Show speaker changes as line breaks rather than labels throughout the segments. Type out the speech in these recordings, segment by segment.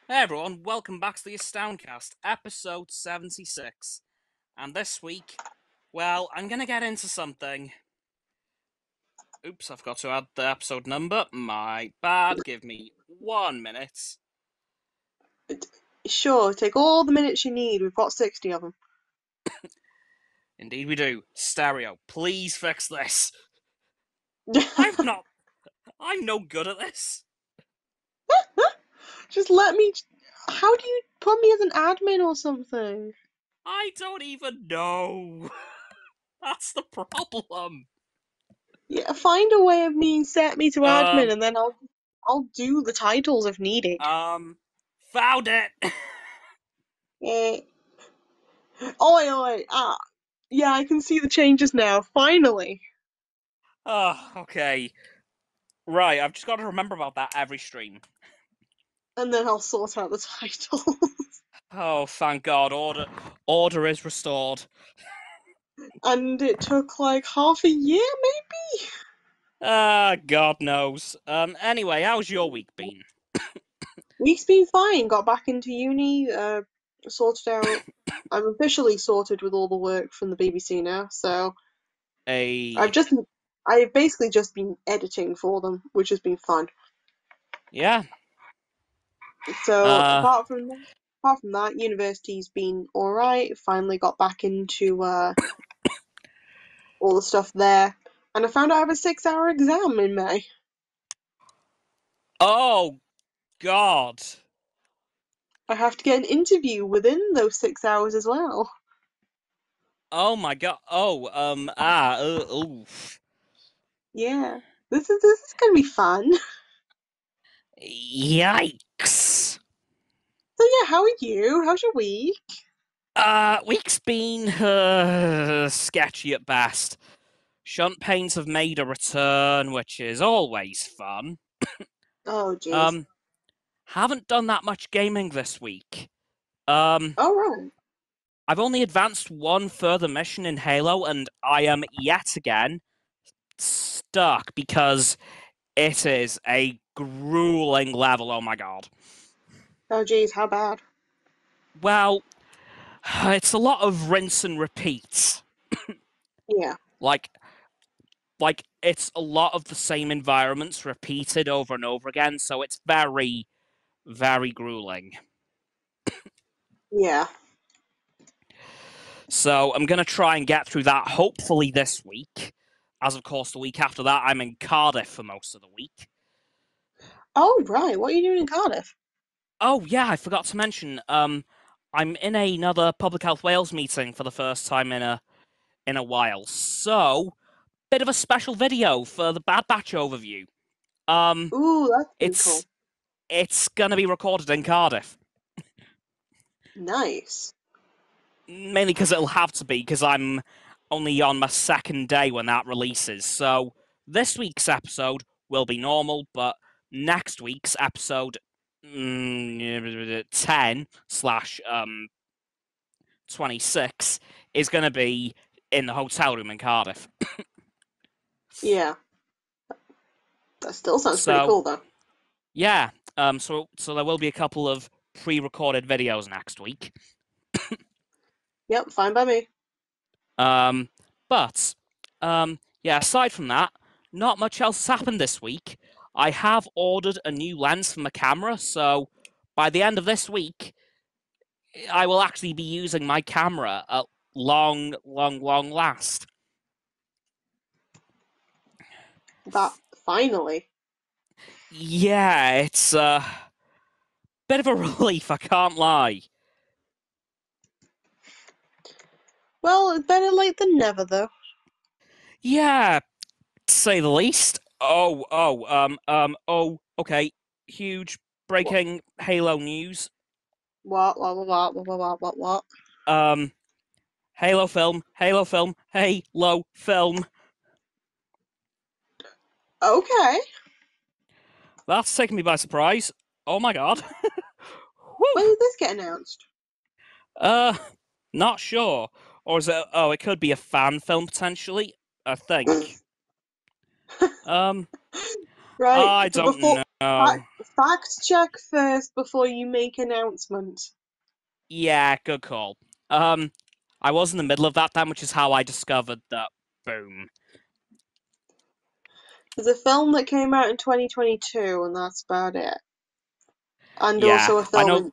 Hey everyone, welcome back to the AstoundCast, episode 76. And this week, well, I'm gonna get into something. Oops, I've got to add the episode number. My bad, give me 1 minute.
Sure, take all the minutes you need. We've got 60 of them.
Indeed we do. Stereo, please fix this. I'm not... I'm no good at this.
Just let me. How do you put me as an admin or something?
I don't even know. That's the problem.
Yeah, find a way of set me to admin,
Um,
and then I'll do the titles if needed.
Found it.
Eh. Oi, oi, ah. Yeah, I can see the changes now. Finally.
Oh, okay. Right, I've just got to remember about that every stream.
And then I'll sort out the titles.
Oh, thank God, order is restored.
And it took like half a year, maybe?
God knows. Anyway, how's your week been?
Week's been fine. Got back into uni, sorted out. I'm officially sorted with all the work from the BBC now, so I've
A
just I've basically just been editing for them, which has been fun.
Yeah.
So
Uh,
apart from that, university's been all right. Finally got back into all the stuff there, and I found out I have a 6-hour exam in May.
oh God.
I have to get an interview within those 6 hours as well.
Oh my God. Oof.
Yeah, this is gonna be fun.
Yikes.
So yeah, how are you? How's your week?
Week's been sketchy at best. Shunt pains have made a return, which is always fun.
Oh jeez.
Um, haven't done that much gaming this week. Um,
All right.
I've only advanced one further mission in Halo, and I am yet again stuck because it is a grueling level. Oh my God.
Oh jeez, how bad?
Well, it's a lot of rinse and repeat.
Yeah.
Like, like it's a lot of the same environments repeated over and over again, so it's very, very grueling.
Yeah.
So I'm gonna try and get through that hopefully this week. As of course, the week after that, I'm in Cardiff for most of the week.
Oh right. What are you doing in Cardiff?
Oh yeah, I forgot to mention. I'm in another Public Health Wales meeting for the first time in a while. So, bit of a special video for the Bad Batch overview. Um,
Ooh, that's pretty cool.
it's it's gonna be recorded in Cardiff,
Nice.
mainly because it'll have to be because I'm only on my second day when that releases. So this week's episode will be normal, but next week's episode 10 slash 26 is going to be in the hotel room in Cardiff.
Yeah. That still sounds pretty
So
cool though.
yeah, so there will be a couple of pre-recorded videos next week.
Yep, fine by me.
Um, but yeah, aside from that, not much else has happened this week. I have ordered a new lens for my camera, so by the end of this week, I will actually be using my camera at long last.
That finally.
Yeah, it's a bit of a relief, I can't lie.
Well, it's better late than never though.
Yeah, to say the least. Okay. Huge
What?
breaking Halo news.
What?
Um, Halo film, Halo film.
Okay.
That's taken me by surprise. Oh my God.
When
Whew.
did this get announced?
Uh, not sure. Or is it? Oh, it could be a fan film potentially. I think. Um,
Right.
I
So
don't know. Oh,
Fact check first before you make announcement.
yeah, good call. I was in the middle of that then, which is how I discovered that. Boom.
There's a film that came out in 2022, and that's about it. And
Yeah,
also a
I
film
know.
in,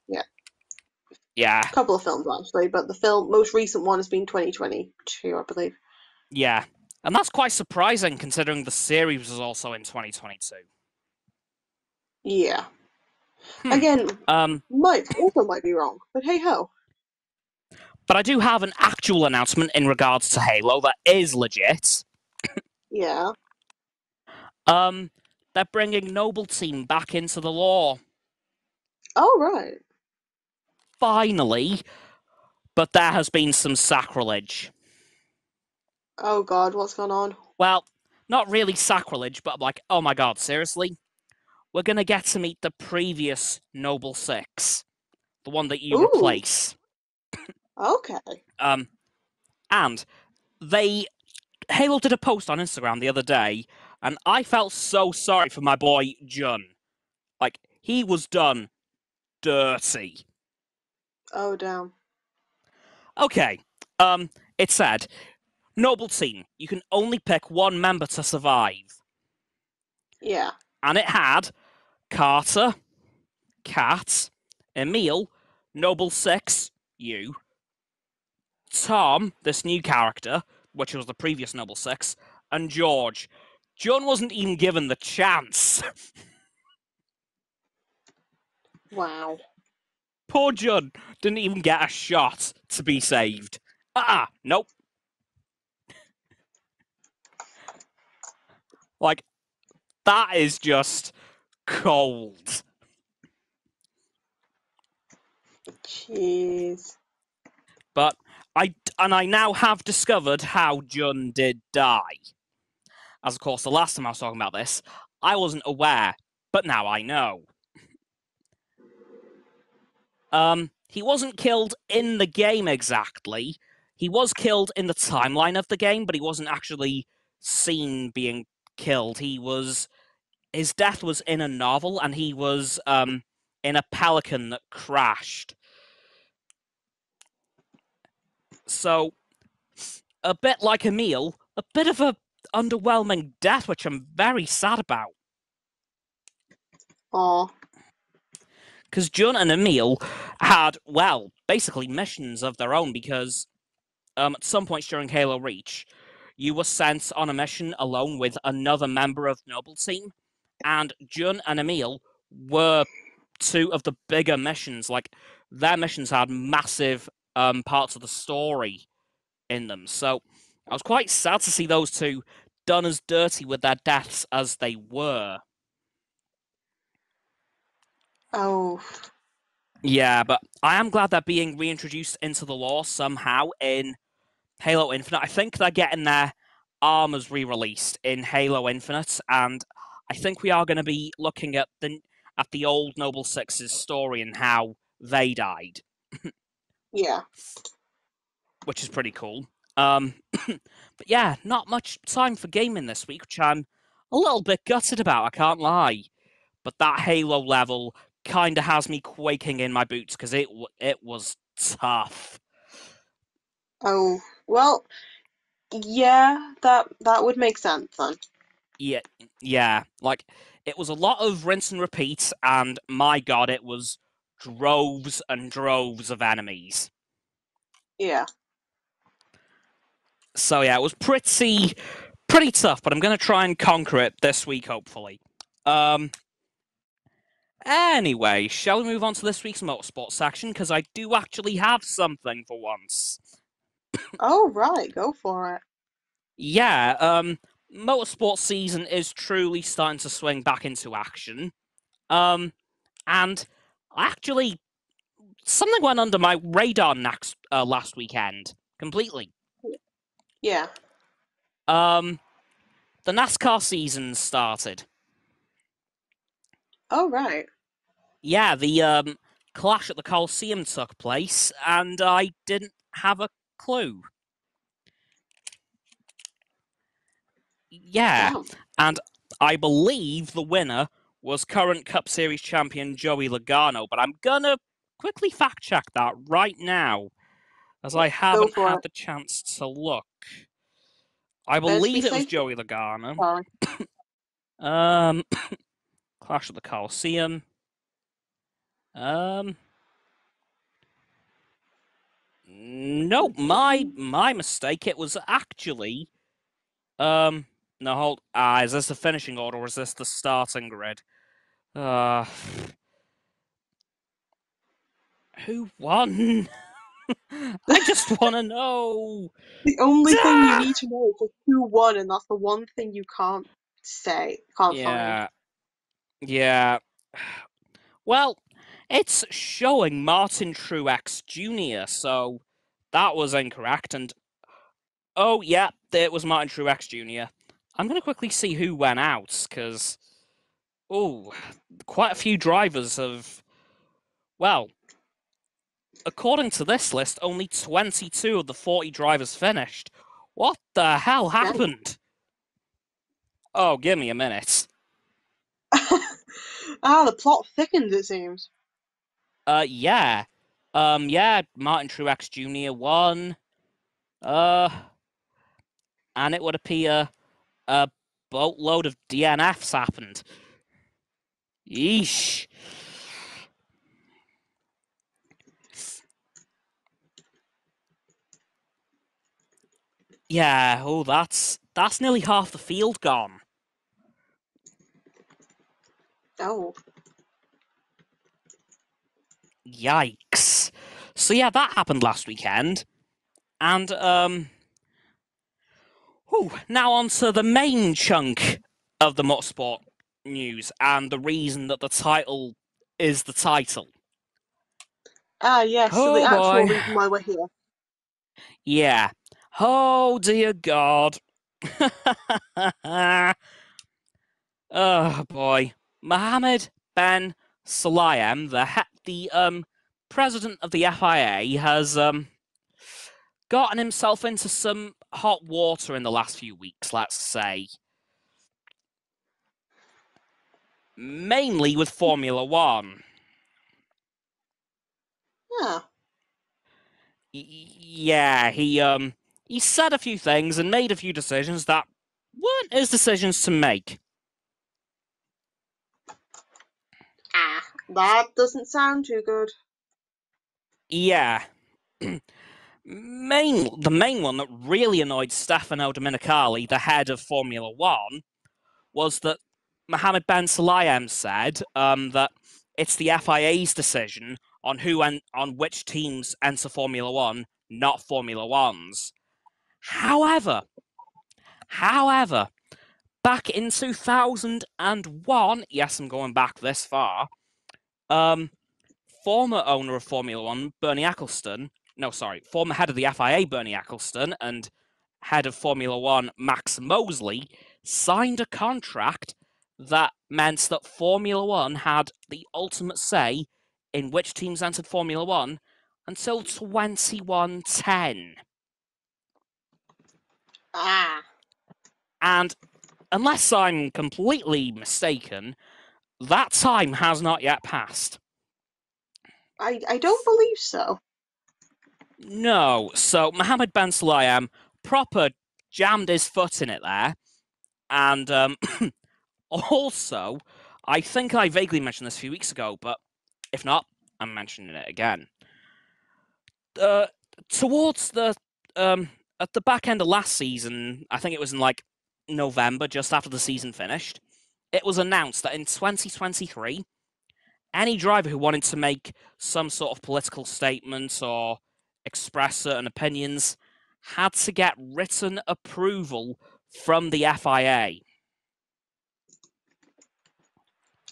yeah,
Yeah,
a couple of films actually, but the most recent one has been 2022, I believe.
yeah, and that's quite surprising considering the series was also in 2022.
Yeah.
Hmm.
Again,
Um,
might be wrong, but hey ho.
but I do have an actual announcement in regards to Halo that is legit.
Yeah.
Um, they're bringing Noble Team back into the lore.
Oh right.
Finally, but there has been some sacrilege.
Oh God, what's going on?
Well, not really sacrilege, but like, oh my god, seriously? We're gonna get to meet the previous Noble Six, the one that you
Ooh.
replace.
Okay.
Um, and they Halo did a post on Instagram the other day, and I felt so sorry for my boy Jun. Like, he was done dirty.
Oh damn.
Okay, it said, Noble Team, you can only pick one member to survive.
Yeah.
And it had Carter, Kat, Emil, Noble Six, you, Tom, this new character, which was the previous Noble Six, and George. John wasn't even given the chance.
Wow.
Poor John didn't even get a shot to be saved. Nope. Like, that is just cold.
Jeez.
But I now have discovered how Jun did die. As of course, the last time I was talking about this, I wasn't aware, but now I know. He wasn't killed in the game exactly. He was killed in the timeline of the game, but he wasn't actually seen being killed. His death was in a novel, and he was in a pelican that crashed. So a bit like Emil, a bit of a underwhelming death, which I'm very sad about.
Aw.
Because Jun and Emil had, well, basically missions of their own, because at some points during Halo Reach, you were sent on a mission alone with another member of Noble Team, and Jun and Emil were two of the bigger missions. Like, their missions had massive parts of the story in them. So I was quite sad to see those two done as dirty with their deaths as they were.
Oh.
Yeah, but I am glad they're being reintroduced into the lore somehow in Halo Infinite. I think they're getting their armors re-released in Halo Infinite, and I think we are going to be looking at the old Noble Six's story and how they died,
Yeah.
which is pretty cool. But yeah, not much time for gaming this week, which I'm a little bit gutted about. I can't lie, but that Halo level kind of has me quaking in my boots because it was tough.
Oh. Well, yeah, that would make sense then.
Yeah, yeah. Like, it was a lot of rinse and repeat, and my god, it was droves and droves of enemies.
Yeah.
So yeah, it was pretty tough, but I'm gonna try and conquer it this week, hopefully. Um. Anyway, shall we move on to this week's motorsport section? Because I do actually have something for once.
Oh right, go for it.
Yeah, motorsport season is truly starting to swing back into action. And actually, something went under my radar last weekend completely.
Yeah.
Um, the NASCAR season started.
Oh right.
Yeah, the clash at the Coliseum took place, and I didn't have a clue. Yeah,
Damn.
and I believe the winner was current Cup Series champion Joey Logano, but I'm gonna quickly fact check that right now, as I
Go
haven't
for
had
it.
the chance to look. I
Best be
believe it was
safe.
Joey Logano.
Sorry.
Um, Clash of the Colosseum. Um, no, my mistake. It was actually No, hold. Is this the finishing order or is this the starting grid? Uh, who won? I just want to know.
The only thing you
Ah!
need to know is who won, and that's the one thing you can't say, can't find.
Yeah, yeah. Well, it's showing Martin Truex Jr., so that was incorrect. And oh, yeah, it was Martin Truex Jr. I'm going to quickly see who went out, because, oh, quite a few drivers have. Well, according to this list, only 22 of the 40 drivers finished. What the hell
Dang.
happened? Oh, give me a minute.
The plot thickens, it seems.
Yeah. Yeah, Martin Truex Jr. won. Uh, and it would appear a boatload of DNFs happened. Yeesh. Yeah, oh, that's nearly half the field gone.
Oh.
Yikes. So yeah, that happened last weekend. And now on to the main chunk of the motorsport news and the reason that the title is the title.
Yes, so the
Oh
actual
boy.
reason why we're here.
Yeah. Oh dear God. Oh boy. Mohammed Ben Sulayem, the president of the FIA, has gotten himself into some hot water in the last few weeks, let's say. Mainly with Formula One.
Yeah.
Yeah, he said a few things and made a few decisions that weren't his decisions to make.
That doesn't sound too good.
Yeah. The main one that really annoyed Stefano Domenicali, the head of Formula One, was that Mohammed Ben Sulayem said that it's the FIA's decision on on which teams enter Formula One, not Formula One's. However, back in 2001, yes, I'm going back this far, um, former owner of Formula One, Bernie Ecclestone, no, sorry, former head of the FIA, Bernie Ecclestone, and head of Formula One, Max Mosley, signed a contract that meant that Formula One had the ultimate say in which teams entered Formula One until 2110.
Ah.
And unless I'm completely mistaken, that time has not yet passed.
I don't believe so.
No, so Mohammed Ben Sulayem proper jammed his foot in it there, and also, I think I vaguely mentioned this a few weeks ago, but if not, I'm mentioning it again. Uh, Towards the at the back end of last season, I think it was in like November, just after the season finished, it was announced that in 2023, any driver who wanted to make some sort of political statement or express certain opinions had to get written approval from the FIA.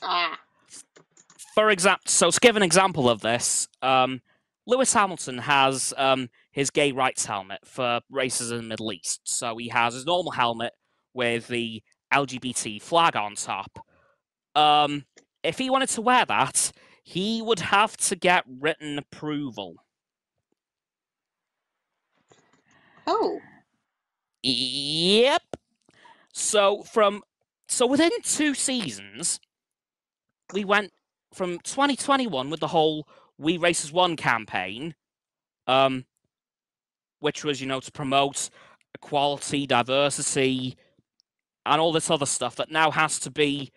Ah.
For example, so to give an example of this, Lewis Hamilton has his gay rights helmet for races in the Middle East. So he has his normal helmet with the LGBT flag on top. If he wanted to wear that, he would have to get written approval.
Oh.
Yep. So from So within 2 seasons, we went from 2021 with the whole We Race as One campaign, which was, to promote equality, diversity, and all this other stuff that now has to be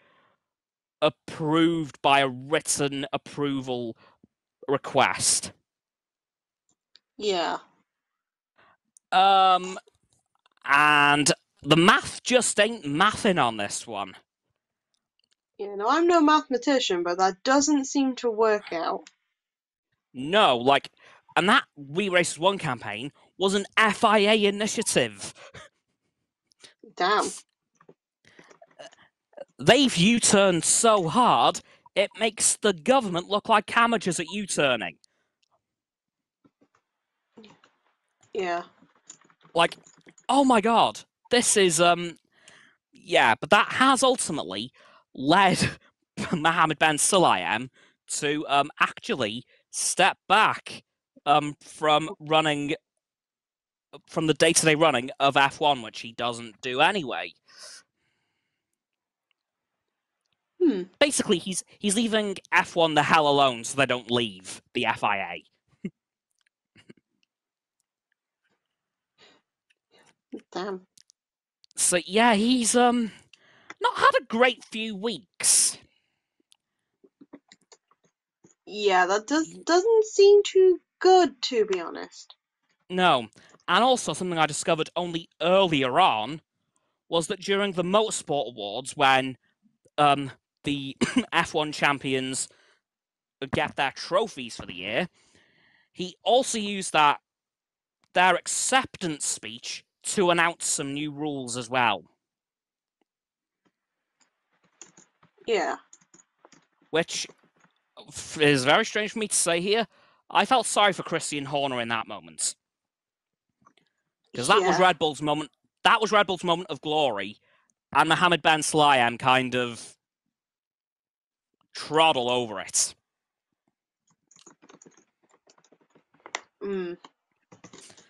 approved by a written approval request.
Yeah.
And the math just ain't mathing on this one.
I'm no mathematician, but that doesn't seem to work out.
No, and that We Race as One campaign was an FIA initiative.
Damn.
They've U-turned so hard, it makes the government look like amateurs at U-turning.
Yeah.
Oh my god, this is, yeah, but that has ultimately led Mohammed Ben Sulayem to actually step back from the day-to-day running of F1, which he doesn't do anyway. Basically, he's leaving F1 the hell alone so they don't leave the FIA.
Damn.
So yeah, he's not had a great few weeks.
Yeah, that doesn't seem too good, to be honest.
No. And also something I discovered only earlier on was that during the Motorsport Awards, when the F1 champions get their trophies for the year, he also used their acceptance speech to announce some new rules as well.
Yeah.
Which is very strange for me to say here. I felt sorry for Christian Horner in that moment. Because that was Red Bull's moment. That was Red Bull's moment of glory, and Mohammed Ben Sulayem kind of trod all over it.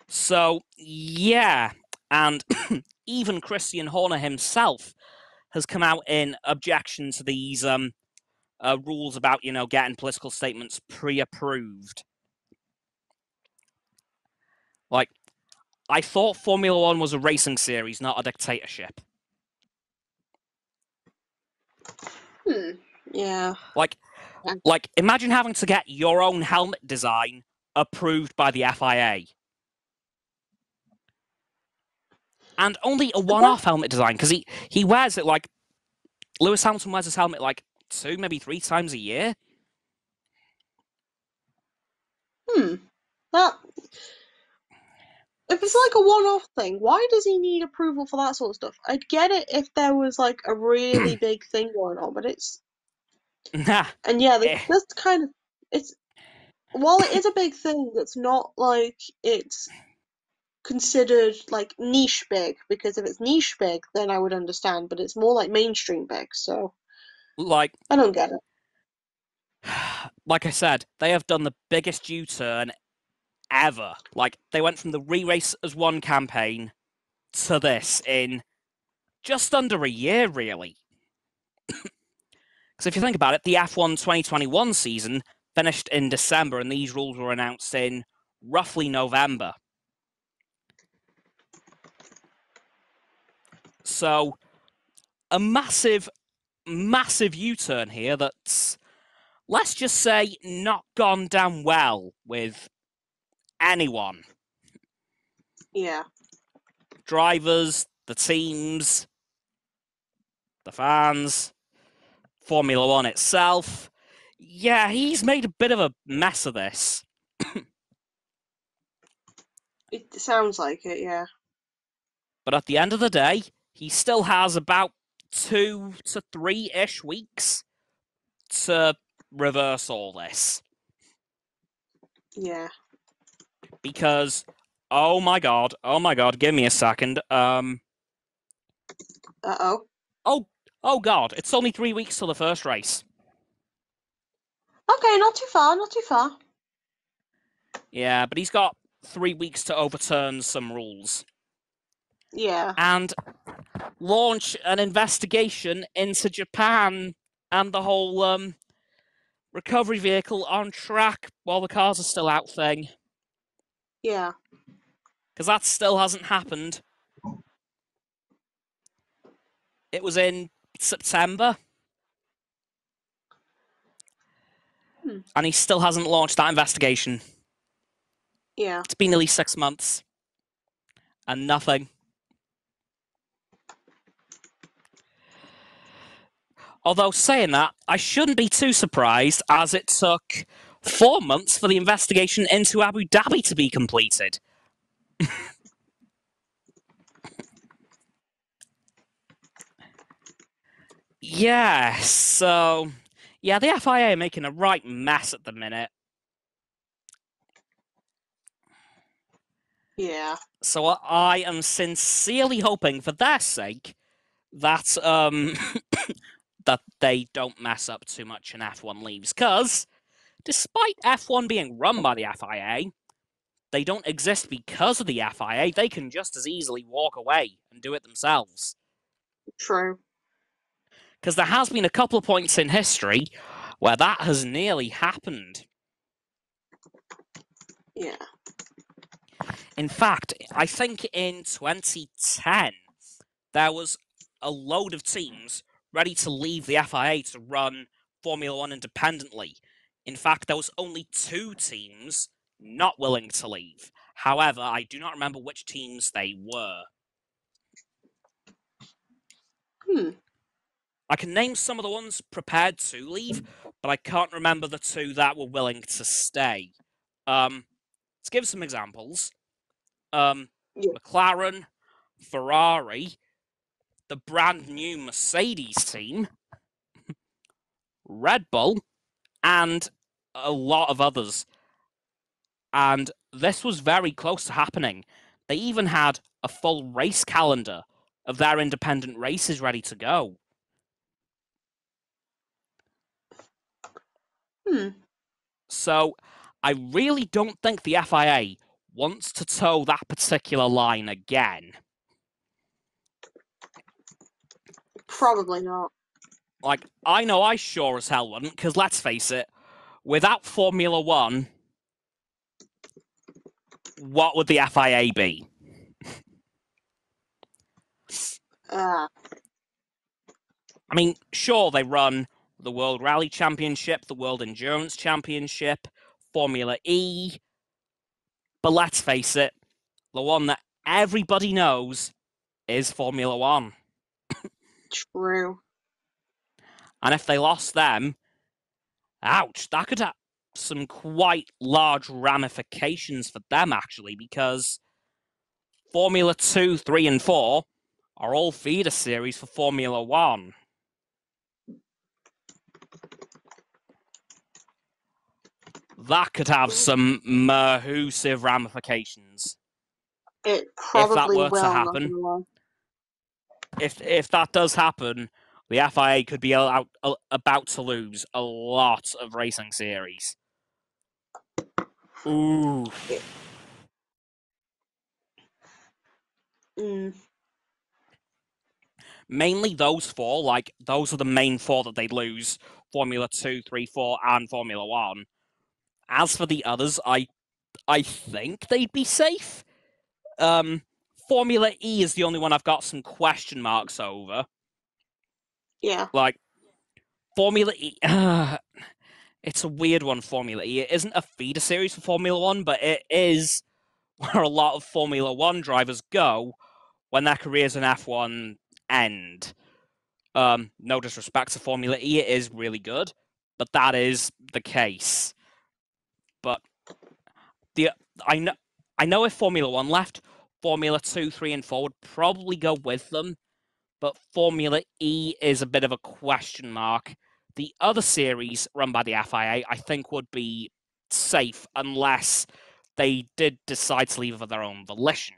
So, yeah. And even Christian Horner himself has come out in objection to these rules about, getting political statements pre-approved. I thought Formula One was a racing series, not a dictatorship.
Yeah.
Imagine having to get your own helmet design approved by the FIA. And only a one-off helmet design, because he wears it Lewis Hamilton wears his helmet 2, maybe 3 times a year.
That if it's a one-off thing, why does he need approval for that sort of stuff? I'd get it if there was a really big thing going on, but it's and yeah, that's kind of it's while it is a big thing, it's not it's considered niche big, because if it's niche big, then I would understand, but it's more mainstream big, so I don't get it.
Like I said, they have done the biggest U-turn ever. They went from the Re-Race as One campaign to this in just under a year, really. Because if you think about it, the F1 2021 season finished in December, and these rules were announced in roughly November. So, a massive, massive U-turn here that's, let's just say, not gone down well with anyone.
Yeah.
Drivers, the teams, the fans, Formula One itself. Yeah, he's made a bit of a mess of this.
It sounds like it, yeah.
But at the end of the day, he still has about 2 to 3-ish weeks to reverse all this.
Yeah.
Because, oh my god, give me a second.
Uh-oh.
Oh god, it's only 3 weeks till the first race.
Okay, not too far, not too far.
Yeah, but he's got 3 weeks to overturn some rules.
Yeah.
and launch an investigation into Japan and the whole recovery vehicle on track while the cars are still out thing.
Yeah.
Because that still hasn't happened. It was in September. And he still hasn't launched that investigation.
Yeah.
It's been nearly 6 months. And nothing. Although saying that, I shouldn't be too surprised, as it took 4 months for the investigation into Abu Dhabi to be completed. Yeah, so... Yeah, the FIA are making a right mess at the minute.
Yeah.
So I am sincerely hoping, for their sake, that that they don't mess up too much and F1 leaves. Because, despite F1 being run by the FIA, they don't exist because of the FIA. They can just as easily walk away and do it themselves.
True.
Because there has been a couple of points in history where that has nearly happened.
Yeah.
In fact, I think in 2010, there was a load of teams ready to leave the FIA to run Formula One independently. In fact, there was only 2 teams not willing to leave. However, I do not remember which teams they were. I can name some of the ones prepared to leave, but I can't remember the 2 that were willing to stay. Let's give some examples.
Yeah.
McLaren, Ferrari, the brand new Mercedes team, Red Bull, and a lot of others. And this was very close to happening. They even had a full race calendar of their independent races ready to go. So I really don't think the FIA wants to toe that particular line again.
Probably not.
Like, I know I sure as hell wouldn't, because let's face it, without Formula One, what would the FIA be? I mean, sure, they run the World Rally Championship, the World Endurance Championship, Formula E, but let's face it, the one that everybody knows is Formula One.
True.
And if they lost them, ouch, that could have some quite large ramifications for them, actually, because Formula 2, 3, and 4 are all feeder series for Formula 1. That could have some massive ramifications.
It
If that
probably
were to
will, not
happen.
gonna lie.
If that does happen, the FIA could be about to lose a lot of racing series. Ooh. Mainly those 4, like, those are the main 4 that they'd lose. Formula 2, 3, 4, and Formula 1. As for the others, I think they'd be safe. Formula E is the only one I've got some question marks over.
Yeah.
Like, Formula E... it's a weird one, Formula E. It isn't a feeder series for Formula 1, but it is where a lot of Formula 1 drivers go when their careers in F1 end. No disrespect to Formula E, it is really good, but that is the case. But I know if Formula 1 left, Formula 2, 3, and 4 would probably go with them, but Formula E is a bit of a question mark. The other series run by the FIA, I think, would be safe unless they did decide to leave of their own volition.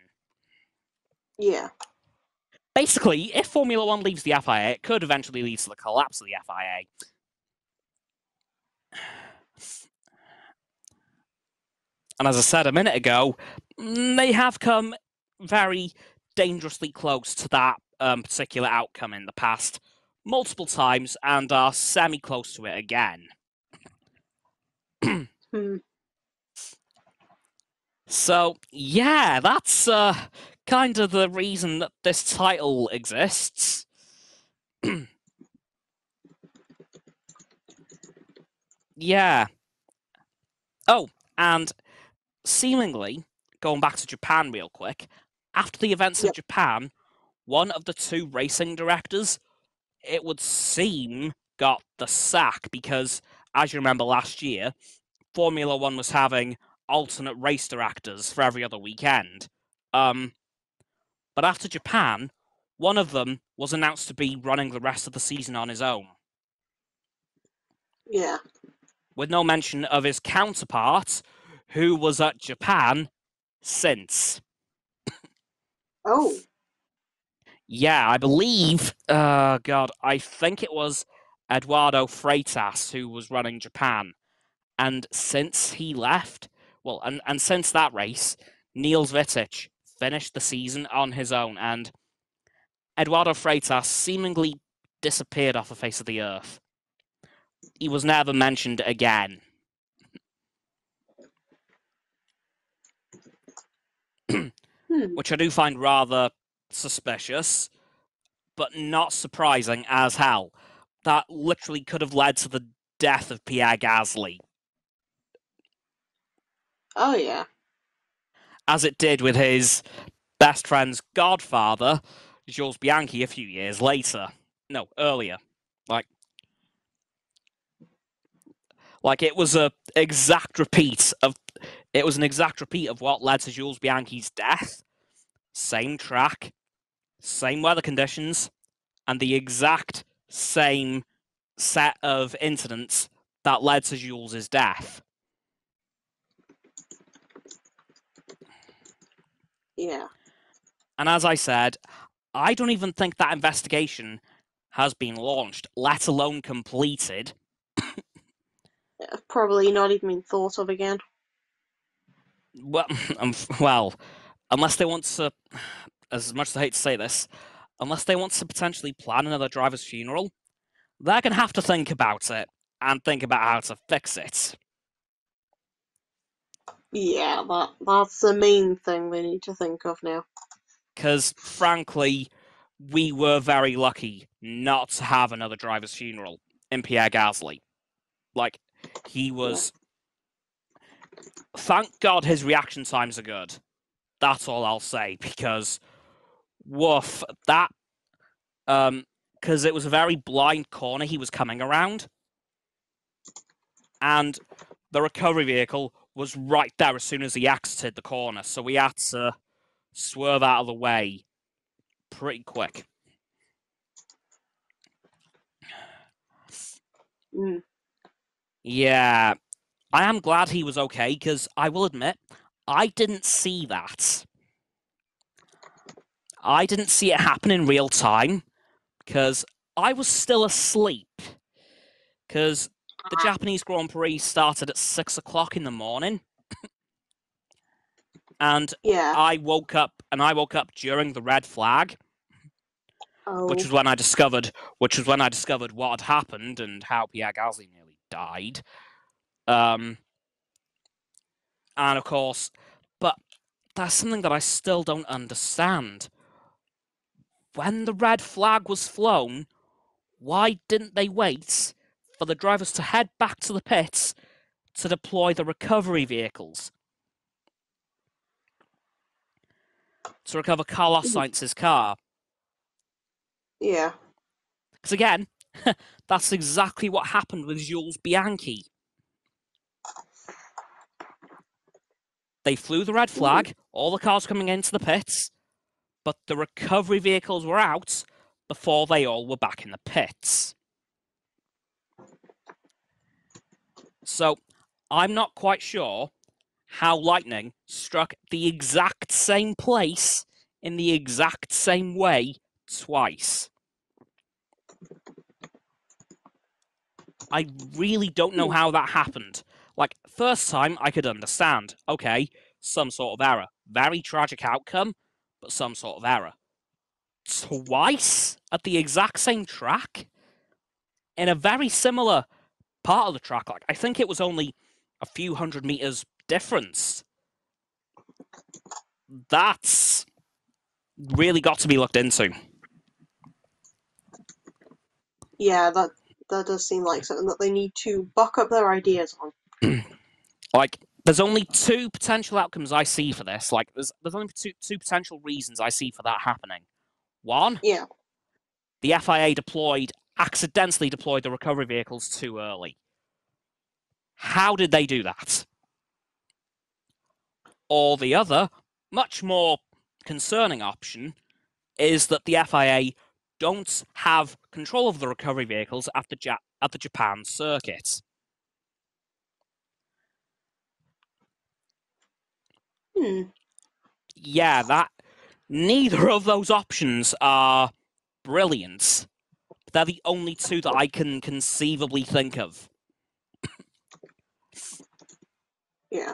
Yeah.
Basically, if Formula 1 leaves the FIA, it could eventually lead to the collapse of the FIA. And as I said a minute ago, they have come very dangerously close to that particular outcome in the past multiple times and are semi-close to it again. So, yeah, that's kind of the reason that this title exists. Yeah. Oh, and seemingly, going back to Japan real quick, after the events of Japan, one of the two racing directors, it would seem, got the sack because, as you remember last year, Formula One was having alternate race directors for every other weekend. But after Japan, one of them was announced to be running the rest of the season on his own.
Yeah.
With no mention of his counterpart, who was at Japan since.
Oh.
Yeah, I believe, I think it was Eduardo Freitas who was running Japan. And since he left, well, and since that race, Niels Wittich finished the season on his own, and Eduardo Freitas seemingly disappeared off the face of the earth. He was never mentioned again. Which I do find rather suspicious, but not surprising as hell. That literally could have led to the death of Pierre Gasly.
Oh, yeah.
As it did with his best friend's godfather, Jules Bianchi, a few years later. No, earlier. Like it was an exact repeat of what led to Jules Bianchi's death. Same track, same weather conditions, and the exact same set of incidents that led to Jules' death.
Yeah.
And as I said, I don't even think that investigation has been launched, let alone completed.
Probably not even been thought of again.
Well, unless they want to, as much as I hate to say this, unless they want to potentially plan another driver's funeral, they're going to have to think about it and think about how to fix it.
Yeah, that's the main thing they need to think of now.
Because, frankly, we were very lucky not to have another driver's funeral in Pierre Gasly. Like, he was... Yeah. Thank God his reaction times are good. That's all I'll say, because... Woof, that... Because it was a very blind corner he was coming around. And the recovery vehicle was right there as soon as he exited the corner, so we had to swerve out of the way pretty quick. Yeah, I am glad he was okay, because I will admit, I didn't see that. I didn't see it happen in real time, because I was still asleep. Because the Japanese Grand Prix started at 6 o'clock in the morning. And
yeah.
I woke up during the red flag.
Oh.
Which was when I discovered what had happened and how Pierre Gasly nearly died. And of course, but that's something that I still don't understand. When the red flag was flown, why didn't they wait for the drivers to head back to the pits to deploy the recovery vehicles? To recover Carlos Sainz's car?
Yeah.
Because again, that's exactly what happened with Jules Bianchi. They flew the red flag, all the cars coming into the pits, but the recovery vehicles were out before they all were back in the pits. So, I'm not quite sure how lightning struck the exact same place in the exact same way twice. I really don't know how that happened. Like, first time I could understand. Okay, some sort of error. Very tragic outcome, but some sort of error. Twice at the exact same track in a very similar part of the track. Like, I think it was only a few 100 meters difference. That's really got to be looked into.
Yeah, that does seem like something that they need to buck up their ideas on.
Like, there's only two potential outcomes I see for this. Like, there's only two potential reasons I see for that happening. One,
Yeah.
the FIA accidentally deployed the recovery vehicles too early. How did they do that? Or the other, much more concerning option, is that the FIA don't have control of the recovery vehicles at the Japan circuit. Yeah, neither of those options are brilliant. They're the only two that I can conceivably think of.
Yeah.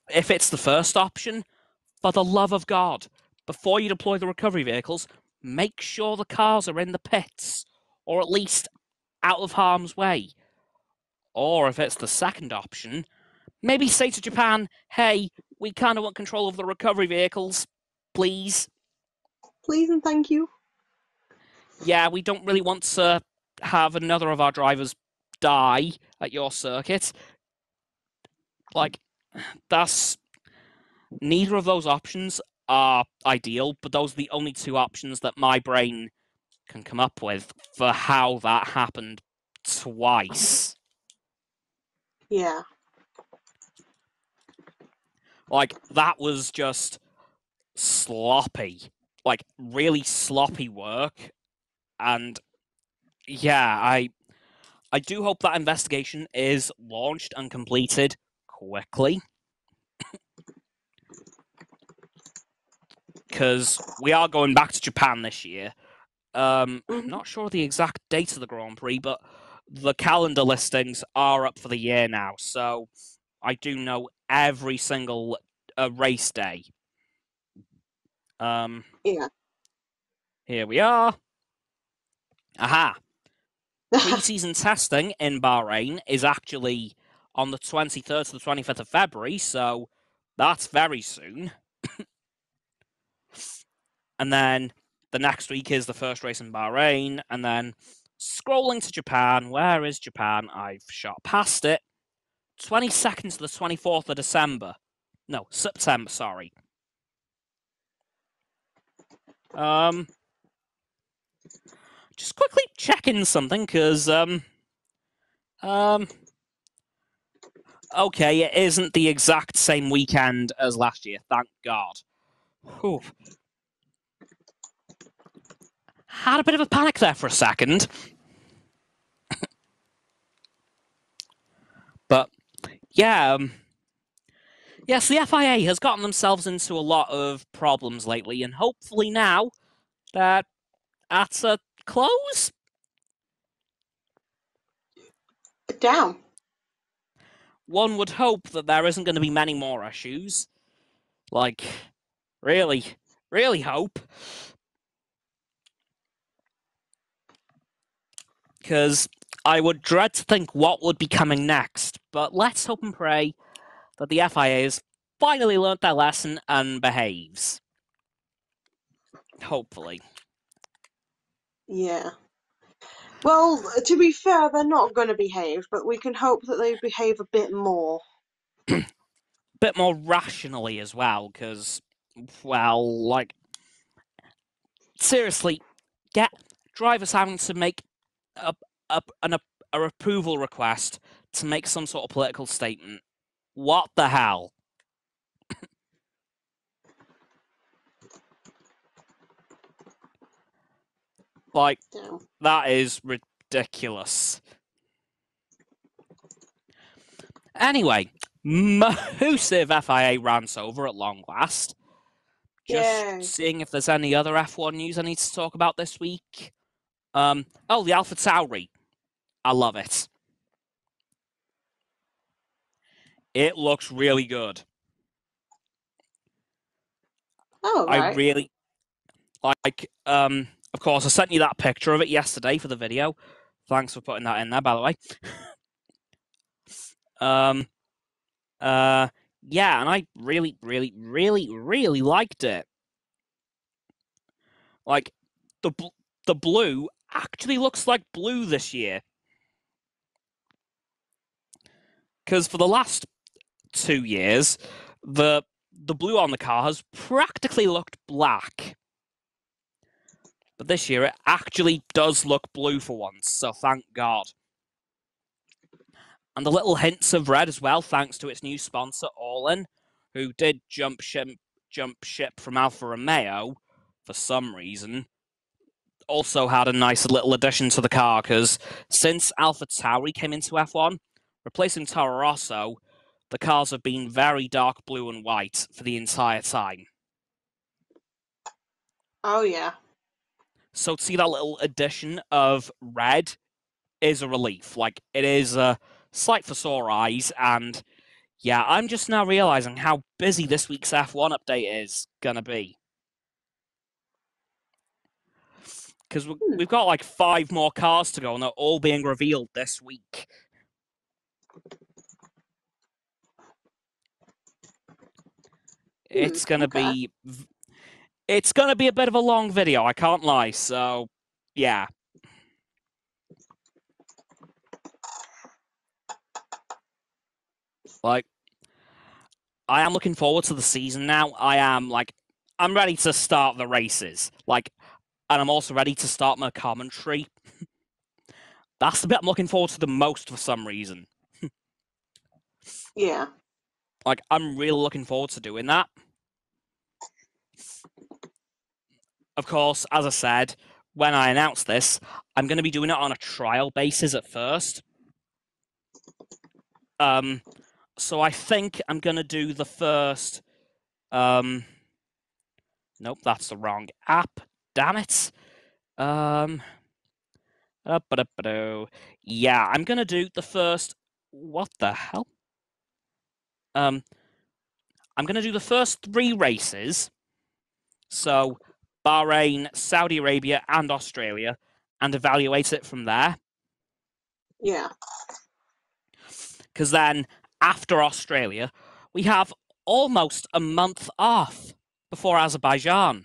If it's the first option, for the love of God, before you deploy the recovery vehicles, make sure the cars are in the pits, or at least out of harm's way. Or if it's the second option, maybe say to Japan, hey, we kind of want control of the recovery vehicles, please.
Please and thank you.
Yeah, we don't really want to have another of our drivers die at your circuit. Like, that's... Neither of those options are ideal, but those are the only two options that my brain can come up with for how that happened twice.
Yeah.
Like, that was just sloppy. Like, really sloppy work. And yeah, I do hope that investigation is launched and completed quickly. Because we are going back to Japan this year. I'm not sure the exact date of the Grand Prix, but the calendar listings are up for the year now. So I do know every single race day.
Yeah.
Here we are. Aha. Pre-season testing in Bahrain is actually on the 23rd to the 25th of February, so that's very soon. And then the next week is the first race in Bahrain, and then scrolling to Japan. Where is Japan? I've shot past it. 22nd to the 24th of December. No, September, sorry. Just quickly checking something, because, okay, it isn't the exact same weekend as last year, thank God. Whew. Had a bit of a panic there for a second. But, yeah, yes, the FIA has gotten themselves into a lot of problems lately, and hopefully now they're at a close.
Damn.
One would hope that there isn't going to be many more issues. Like, really, really hope. Because I would dread to think what would be coming next. But let's hope and pray that the FIA has finally learnt their lesson and behaves. Hopefully.
Yeah. Well, to be fair, they're not going to behave, but we can hope that they behave a bit more.
Bit more rationally as well, because, well, like, seriously, get drivers having to make an approval request to make some sort of political statement. What the hell? Like,
Damn.
that is ridiculous. Anyway, massive FIA rants over at long last. Just
Yay.
seeing if there's any other F1 news I need to talk about this week. The AlphaTauri. I love it. It looks really good.
Oh,
I
right.
really like. Of course, I sent you that picture of it yesterday for the video. Thanks for putting that in there, by the way. Um, yeah, and I really, really, really, really liked it. Like the blue actually looks like blue this year. Because for the last 2 years, the blue on the car has practically looked black. But this year it actually does look blue for once, so thank God. And the little hints of red as well, thanks to its new sponsor, Orlin, who did jump ship from Alfa Romeo for some reason. Also had a nice little addition to the car, because since AlphaTauri came into F1, replacing Toro Rosso, the cars have been very dark blue and white for the entire time.
Oh, yeah.
So to see that little addition of red is a relief. Like, it is a sight for sore eyes, and yeah, I'm just now realizing how busy this week's F1 update is gonna be. Because
Hmm.
we've got like 5 more cars to go, and they're all being revealed this week. It's gonna
Okay.
be it's gonna be a bit of a long video, I can't lie. So yeah. Like, I am looking forward to the season now. I'm ready to start the races. Like, and I'm also ready to start my commentary. That's the bit I'm looking forward to the most for some reason.
Yeah.
Like, I'm really looking forward to doing that. Of course, as I said, when I announce this, I'm going to be doing it on a trial basis at first. So I think I'm going to do the first. Nope, that's the wrong app. Damn it. Yeah, I'm going to do the first. What the hell? I'm going to do the first 3 races. So Bahrain, Saudi Arabia, and Australia, and evaluate it from there.
Yeah.
Because then, after Australia, we have almost a month off before Azerbaijan.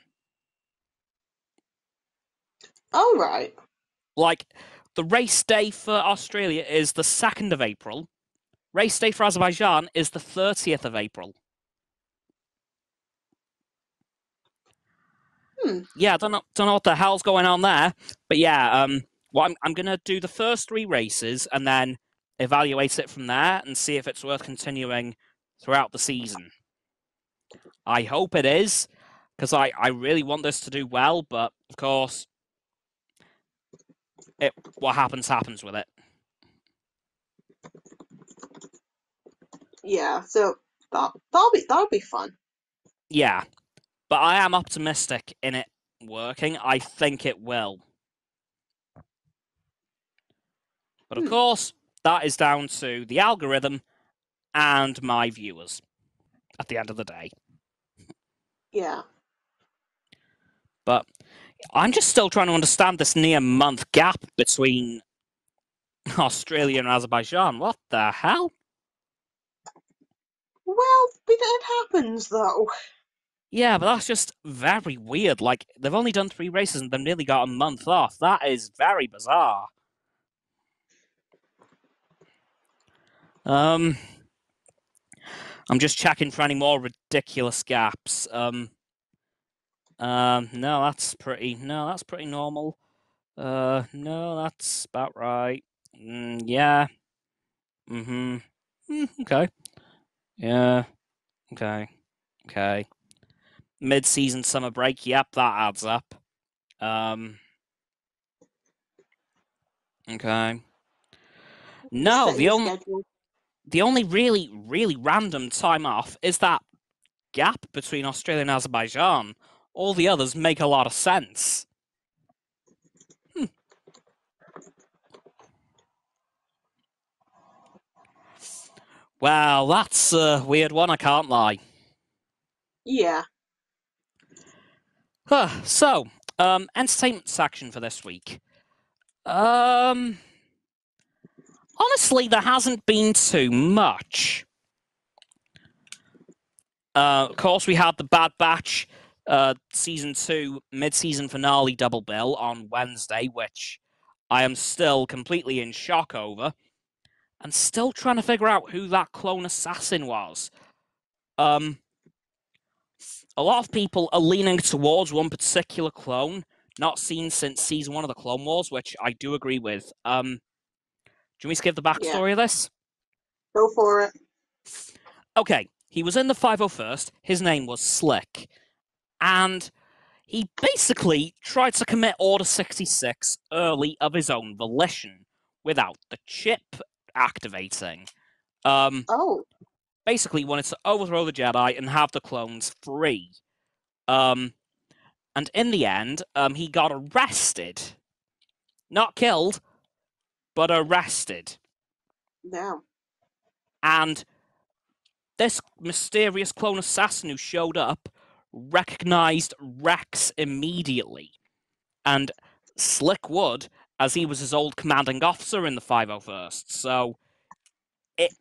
All right.
Like, the race day for Australia is the 2nd of April. Race day for Azerbaijan is the 30th of April. Yeah, I don't know what the hell's going on there, but yeah, well, I'm gonna do the first 3 races and then evaluate it from there and see if it's worth continuing throughout the season. I hope it is, because I really want this to do well, but of course, what happens with it.
Yeah. So that'll be fun.
Yeah, but I am optimistic in it working. I think it will. But of
Hmm.
course, that is down to the algorithm and my viewers at the end of the day.
Yeah.
But I'm just still trying to understand this near month gap between Australia and Azerbaijan. What the hell?
Well, it happens though.
Yeah, but that's just very weird. Like, they've only done 3 races and they've nearly got a month off. That is very bizarre. I'm just checking for any more ridiculous gaps. No, that's pretty normal. No, that's about right. Yeah. Okay. Yeah. Okay. Okay. Mid-season summer break. Yep, that adds up. Okay.
Just
No,
fitting the schedule.
the only really, really random time off is that gap between Australia and Azerbaijan. All the others make a lot of sense. Well, that's a weird one, I can't lie.
Yeah.
So, entertainment section for this week. Honestly, there hasn't been too much. Of course, we had the Bad Batch season 2 mid-season finale double bill on Wednesday, which I am still completely in shock over, and still trying to figure out who that clone assassin was. A lot of people are leaning towards one particular clone, not seen since season 1 of the Clone Wars, which I do agree with. Do you want me to give the
Yeah,
backstory of this?
go for it.
Okay, he was in the 501st. His name was Slick, and he basically tried to commit Order 66 early of his own volition without the chip activating.
Oh,
Basically wanted to overthrow the Jedi and have the clones free. And in the end, he got arrested. Not killed, but arrested.
damn.
And this mysterious clone assassin who showed up recognized Rex immediately. And Slick would, as he was his old commanding officer in the 501st. So it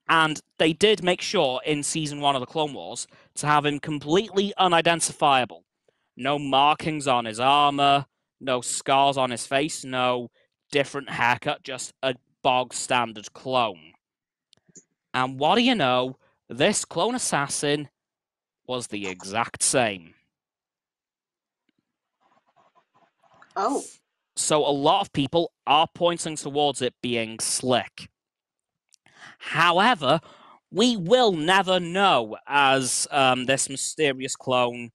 and they did make sure in season 1 of the Clone Wars to have him completely unidentifiable. No markings on his armor, no scars on his face, no different haircut, just a bog standard clone. And what do you know? This clone assassin was the exact same.
Oh,
So a lot of people are pointing towards it being Slick. However, we will never know, as this mysterious clone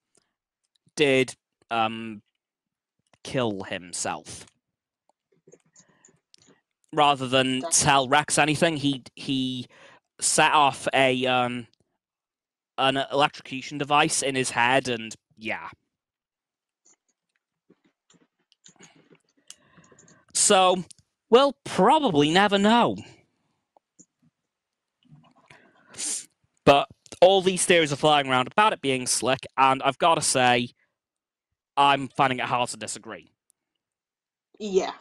did kill himself. Rather than
damn.
tell Rex anything, he set off an electrocution device in his head, and yeah. So we'll probably never know. But all these theories are flying around about it being Slick, and I've got to say, I'm finding it hard to disagree.
Yeah.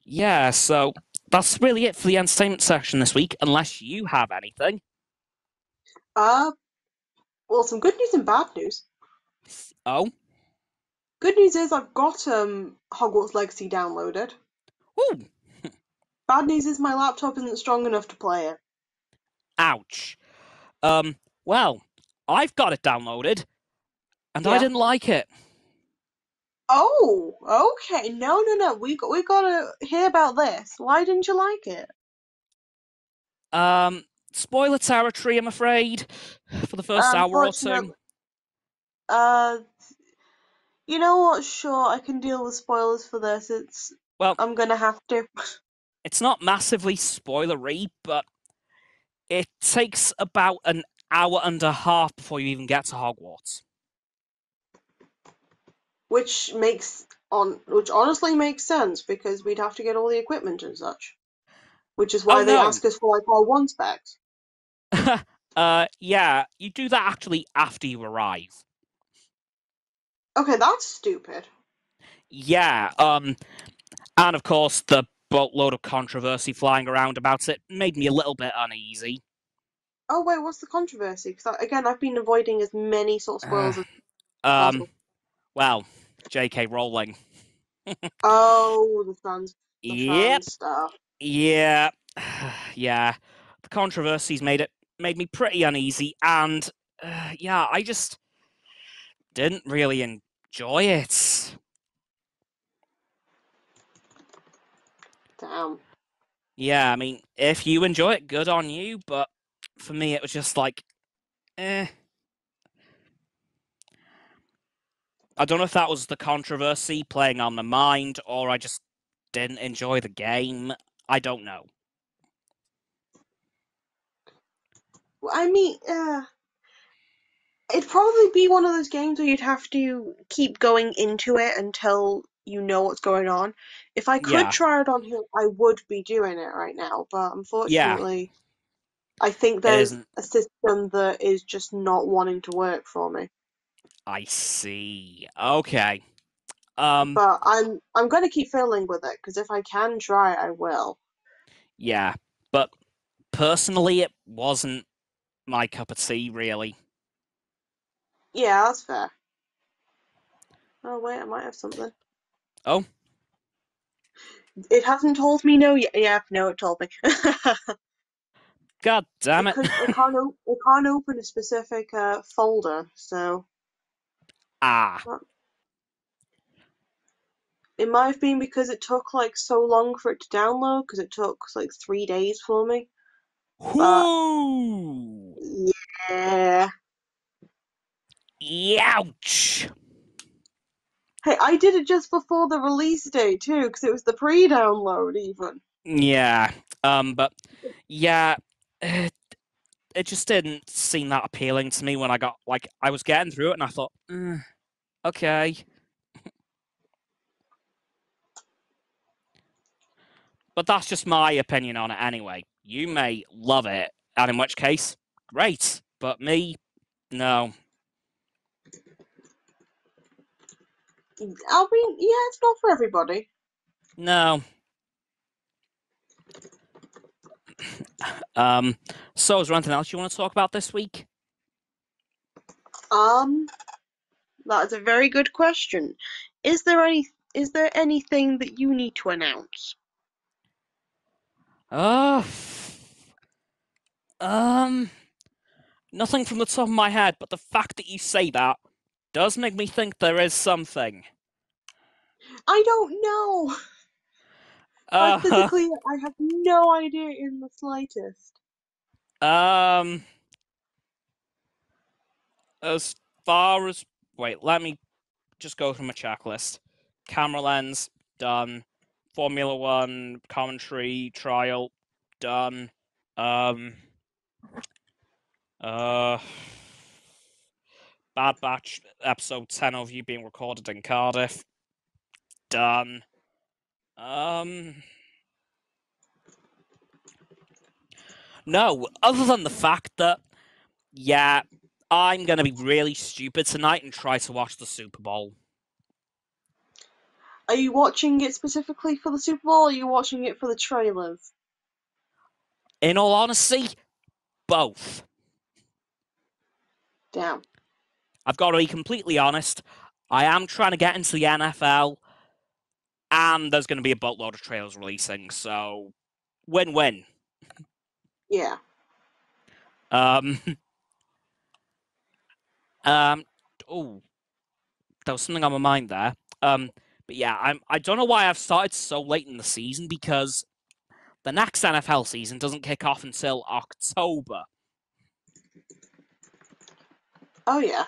Yeah, so that's really it for the entertainment section this week, unless you have anything.
Uh, well, some good news and bad news.
Oh?
Good news is I've got Hogwarts Legacy downloaded.
Ooh!
Bad news is my laptop isn't strong enough to play it.
Ouch. Well, I've got it downloaded, and I
Yeah.
didn't like it.
Oh, okay. No, no, no. We gotta hear about this. Why didn't you like it?
Spoiler territory, I'm afraid, for the first hour or two.
Unfortunately, uh, you know what? Sure, I can deal with spoilers for this.
Well,
I'm gonna have to.
it's not massively spoilery, but it takes about an hour and a half before you even get to Hogwarts.
Which honestly makes sense because we'd have to get all the equipment and such. Which is
Oh
why they
no.
ask us for like our one specs.
Yeah, you do that actually after you arrive.
Okay, that's stupid.
Yeah, and of course the boatload of controversy flying around about it made me a little bit uneasy.
Oh wait, what's the controversy? Because again, I've been avoiding as many sort of
Uh,
spoilers as
um,
possible.
well, J.K. Rowling.
Oh, the
Yep,
fans stuff.
yeah, yeah. The controversies made me pretty uneasy, and yeah, I just didn't really enjoy it.
Damn.
Yeah, I mean, if you enjoy it, good on you. But for me, it was just like, eh. I don't know if that was the controversy playing on my mind, or I just didn't enjoy the game. I don't know.
I mean, it'd probably be one of those games where you'd have to keep going into it until you know what's going on. If I could
Yeah,
try it on here, I would be doing it right now, but
yeah.
unfortunately. I think
It
there's
isn't.
a system that is just not wanting to work for me.
I see. Okay. Um,
But I'm gonna keep fiddling with it because if I can try, I will.
yeah. But personally, it wasn't my cup of tea, really.
Yeah, that's fair. Oh wait, I might have something.
Oh,
It hasn't told me no yet. Yeah, no, it told me.
god damn it.
It can't open a specific folder, so
Ah.
uh, it might have been because it took like so long for it to download because it took like 3 days for me. But
Whoo!
yeah,
Youch!
hey, I did it just before the release date too because it was the pre-download even.
Yeah. But yeah, it, it just didn't seem that appealing to me when I was getting through it and I thought, okay. But that's just my opinion on it anyway. You may love it, and in which case, great. But me, no.
I mean, yeah, it's not for everybody.
No. Um, so is there anything else you want to talk about this week?
Um, that is a very good question. Is there any is there anything that you need to announce?
Uh, um, nothing from the top of my head, but the fact that you say that does make me think there is something.
I don't know. Like
Uh,
physically, I have no idea in the slightest.
um, as far as wait, let me just go through my checklist. Camera lens, done. Formula One commentary trial, done. Um, uh, Bad Batch episode 10 of you being recorded in Cardiff, done. Um, no, other than the fact that, yeah, I'm going to be really stupid tonight and try to watch the Super Bowl.
Are you watching it specifically for the Super Bowl or are you watching it for the trailers?
In all honesty, both.
Damn.
I've got to be completely honest. I am trying to get into the NFL, and there's going to be a boatload of trailers releasing, so win-win.
Yeah.
Um, um, oh, there was something on my mind there. But yeah, I don't know why I've started so late in the season because the next NFL season doesn't kick off until October,
Oh yeah.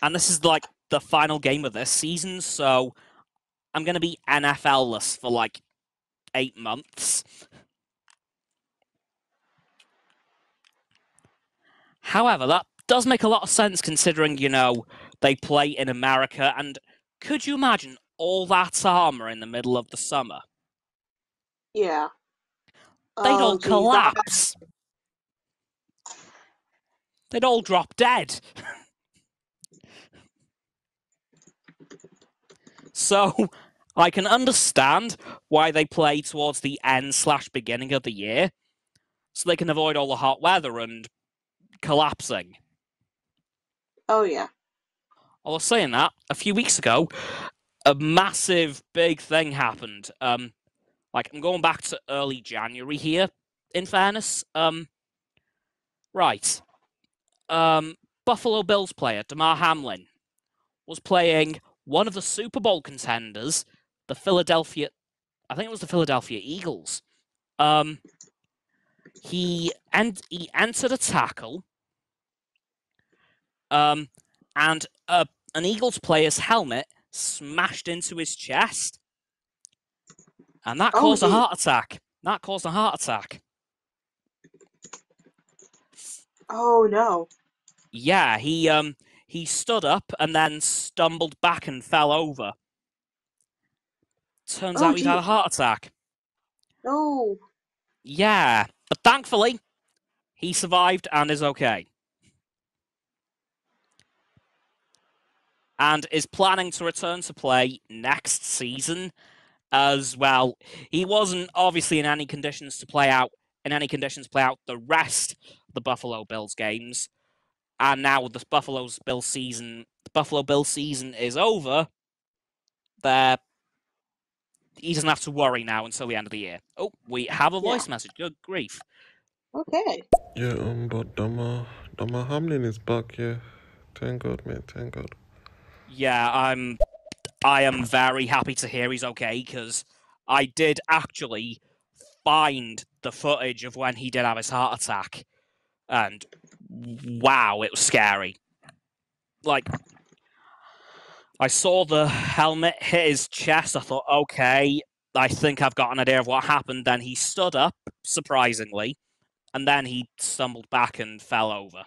and this is like the final game of this season, so I'm going to be NFL-less for like 8 months. However, that does make a lot of sense considering, they play in America, and could you imagine all that armor in the middle of the summer?
Yeah.
They'd
Oh
all
geez, that.
collapse. They'd all drop dead. So I can understand why they play towards the end/beginning of the year, so they can avoid all the hot weather and collapsing.
Oh yeah.
I was saying that a few weeks ago, a massive big thing happened. I'm going back to early January here. In fairness, right. Buffalo Bills player Damar Hamlin was playing one of the Super Bowl contenders, the Philadelphia. I think it was the Philadelphia Eagles. Um, he entered a tackle, um, and an Eagles player's helmet smashed into his chest, and that
Oh
caused a
geez.
heart attack. That caused a heart attack.
Oh no.
Yeah, he stood up and then stumbled back and fell over. Turns
Oh
out he'd had a
geez.
heart attack.
No.
Yeah, but thankfully He survived and is okay. And is planning to return to play next season as well. He wasn't obviously in any conditions to play out the rest of the Buffalo Bills games. And now the Buffalo Bills season is over. He doesn't have to worry now until the end of the year. Oh, we have a voice message. Good grief.
Okay.
Yeah, but Dama Hamlin is back, yeah. Thank God, man, thank God.
Yeah, I am very happy to hear he's okay, because I did actually find the footage of when he did have his heart attack, and wow, it was scary. Like, I saw the helmet hit his chest. I thought, okay, I think I've got an idea of what happened. Then he stood up, surprisingly, and then he stumbled back and fell over.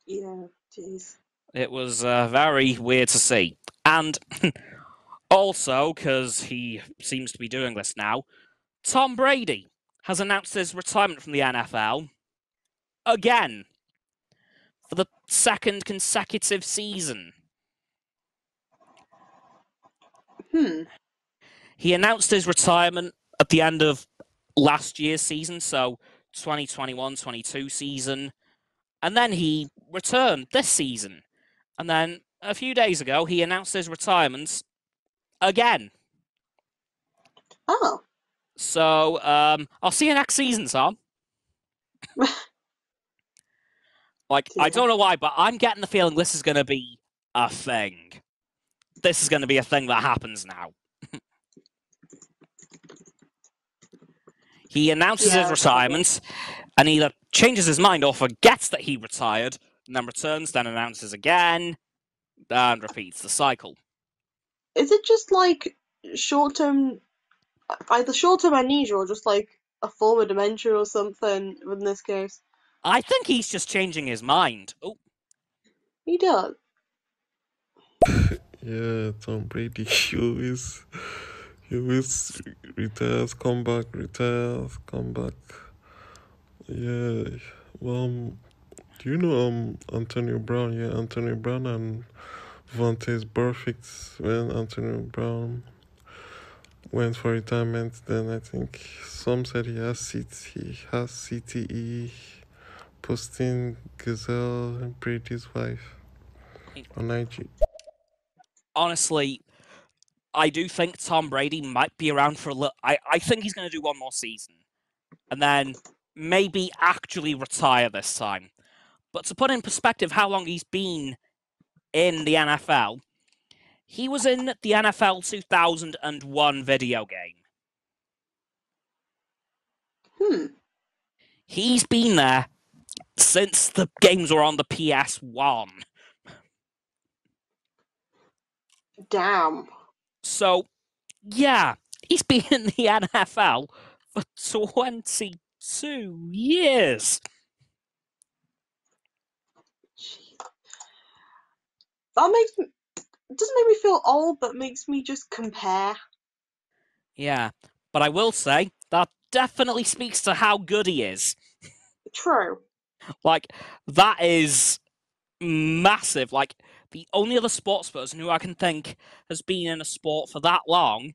Yeah, jeez.
It was very weird to see. And also, because he seems to be doing this now, Tom Brady has announced his retirement from the NFL again for the second consecutive season. He announced his retirement at the end of last year's season, so 2021-22 season, and then he returned this season. And then a few days ago, he announced his retirement again.
Oh.
So, I'll see you next season, Tom. Like, I don't know why, but I'm getting the feeling this is going to be a thing. This is going to be a thing that happens now. He announces his retirement and either changes his mind or forgets that he retired, and then returns, then announces again, and repeats the cycle.
Is it just like short-term, either short-term amnesia or just like a form of dementia or something in this case?
I think he's just changing his mind. Oh,
He does.
Yeah, Tom Brady, he always retires, come back, retires, come back. Yeah, well, do you know Antonio Brown? Yeah, Antonio Brown and Vontae's perfect when Antonio Brown went for retirement. Then I think some said he has CTE, posting Gazelle Brady's wife on IG.
honestly, I do think Tom Brady might be around for a little. I think he's going to do one more season, and then maybe actually retire this time. But to put in perspective how long he's been in the NFL, he was in the NFL 2001 video game. He's been there since the games were on the PS1.
Damn.
So, yeah, he's been in the NFL for 22 years.
That makes me, it doesn't make me feel old, but makes me just compare.
Yeah, but I will say that definitely speaks to how good he is.
True.
Like, that is massive. Like, the only other sports person who I can think has been in a sport for that long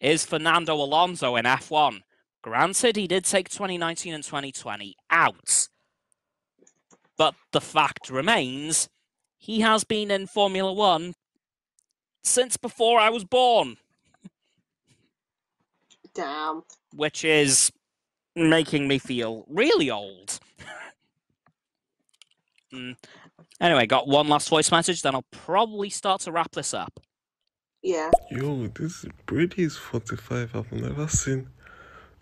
is Fernando Alonso in F1. Granted, he did take 2019 and 2020 out, but the fact remains, he has been in Formula One since before I was born.
Damn.
Which is making me feel really old. Anyway, got one last voice message, then I'll probably start to wrap this up.
Yeah.
Yo, this Brady is 45. I've never seen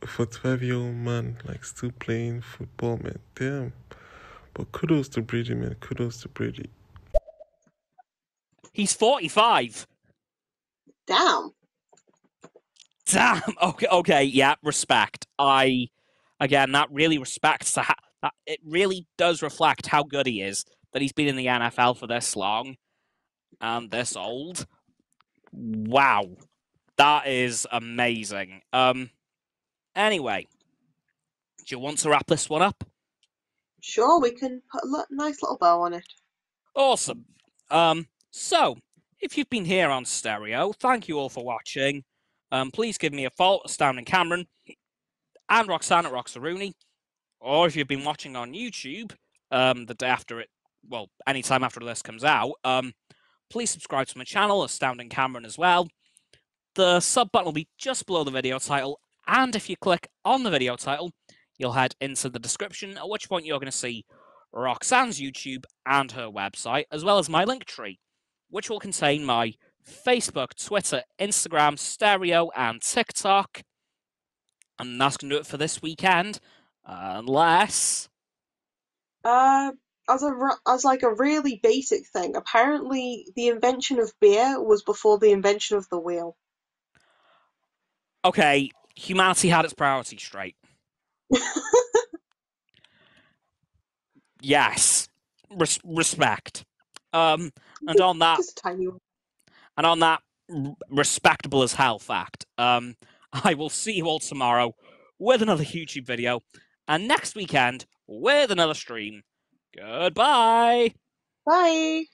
a 45-year-old man like still playing football, man. Damn. But kudos to Brady, man. Kudos to Brady.
He's 45.
Damn.
Damn. Okay. Yeah. Respect. That really respects that. It really does reflect how good he is. That he's been in the NFL for this long and this old. Wow, that is amazing. Anyway, you want to wrap this one up?
Sure, we can put a nice little bow on it.
Awesome. So, if you've been here on stereo, thank you all for watching. Please give me a follow, Astounding Cameron, and Roxanne at Roxaruni. Or if you've been watching on YouTube, the day after it, well, anytime after this comes out, please subscribe to my channel, Astounding Cameron, as well. The sub button will be just below the video title, and if you click on the video title, you'll head into the description, at which point you're going to see Roxanne's YouTube and her website, as well as my link tree, which will contain my Facebook, Twitter, Instagram, stereo, and TikTok. And that's going to do it for this weekend, unless...
As like a really basic thing, apparently the invention of beer was before the invention of the wheel.
Okay, humanity had its priorities straight. Yes, respect. And on that,
just a tiny one.
And on that respectable as hell fact, I will see you all tomorrow with another YouTube video, and next weekend with another stream. Goodbye.
Bye.